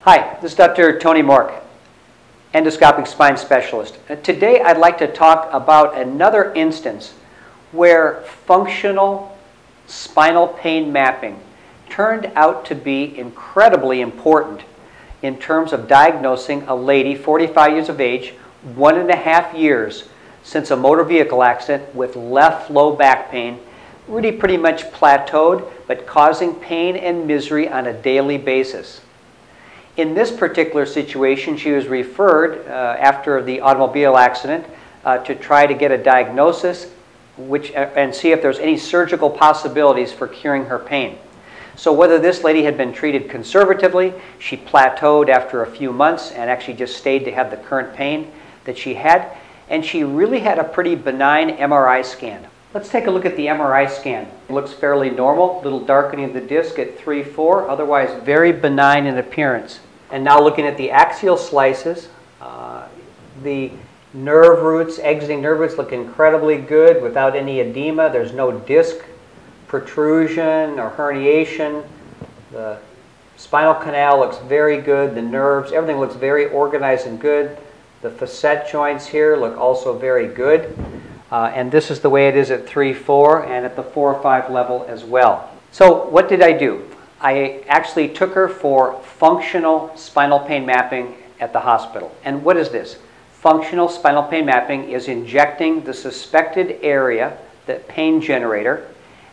Hi, this is Dr. Tony Mork, endoscopic spine specialist. Today I'd like to talk about another instance where functional spinal pain mapping turned out to be incredibly important in terms of diagnosing a lady, 45 years of age, 1.5 years since a motor vehicle accident with left low back pain, really pretty much plateaued, but causing pain and misery on a daily basis. In this particular situation, she was referred after the automobile accident to try to get a diagnosis and see if there's any surgical possibilities for curing her pain. So whether this lady had been treated conservatively, she plateaued after a few months and actually just stayed to have the current pain that she had, and she really had a pretty benign MRI scan. Let's take a look at the MRI scan. It looks fairly normal, a little darkening of the disc at 3-4, otherwise very benign in appearance. And now looking at the axial slices, the nerve roots, exiting nerve roots look incredibly good without any edema. There's no disc protrusion or herniation. The spinal canal looks very good. The nerves, everything looks very organized and good. The facet joints here look also very good. And this is the way it is at 3-4 and at the 4-5 level as well. So what did I do? I actually took her for functional spinal pain mapping at the hospital. And what is this? Functional spinal pain mapping is injecting the suspected area, the pain generator,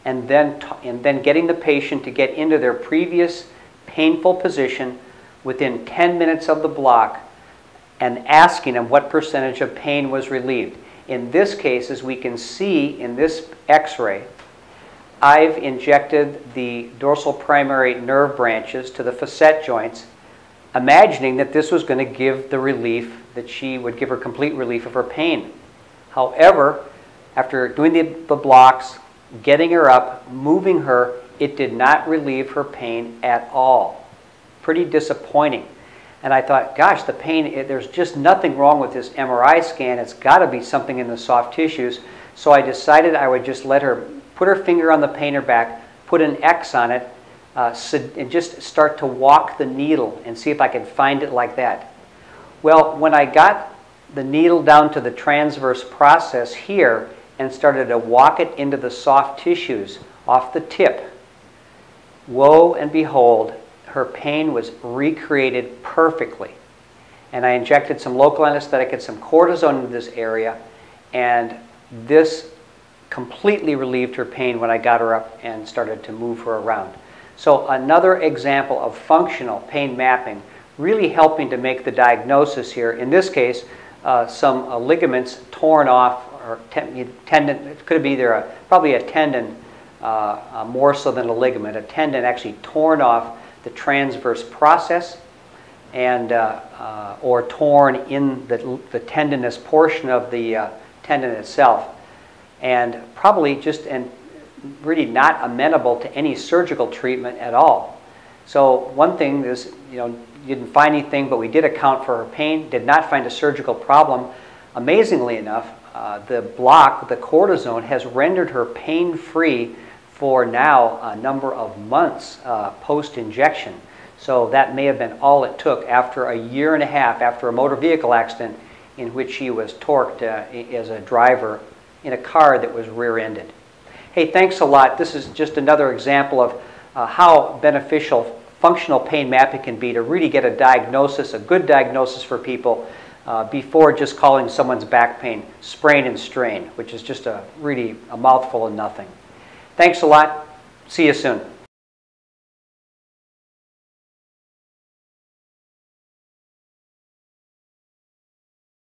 and then getting the patient to get into their previous painful position within 10 minutes of the block and asking them what percentage of pain was relieved. In this case, as we can see in this x-ray, I've injected the dorsal primary nerve branches to the facet joints, imagining that this was going to give the relief, that she would give her complete relief of her pain. However, after doing the blocks, getting her up, moving her, it did not relieve her pain at all. Pretty disappointing. And I thought, gosh, the pain, there's just nothing wrong with this MRI scan. It's got to be something in the soft tissues. So I decided I would just let her put her finger on the painter back, put an X on it, and just start to walk the needle and see if I could find it like that. Well, when I got the needle down to the transverse process here and started to walk it into the soft tissues off the tip, woe and behold, her pain was recreated perfectly. And I injected some local anesthetic and some cortisone into this area, and this completely relieved her pain when I got her up and started to move her around. So another example of functional pain mapping, really helping to make the diagnosis here. In this case, some ligaments torn off, or tendon, it could be either probably a tendon more so than a ligament, a tendon actually torn off the transverse process and or torn in the tendinous portion of the tendon itself, and probably just really not amenable to any surgical treatment at all. So one thing is, you didn't find anything, but we did account for her pain, did not find a surgical problem. Amazingly enough, the block, the cortisone, has rendered her pain-free for now a number of months post-injection. So that may have been all it took after a 1.5 years after a motor vehicle accident in which she was torqued as a driver in a car that was rear-ended. Hey, thanks a lot. This is just another example of how beneficial functional pain mapping can be to really get a diagnosis, a good diagnosis for people before just calling someone's back pain sprain and strain, which is just really a mouthful of nothing. Thanks a lot. See you soon.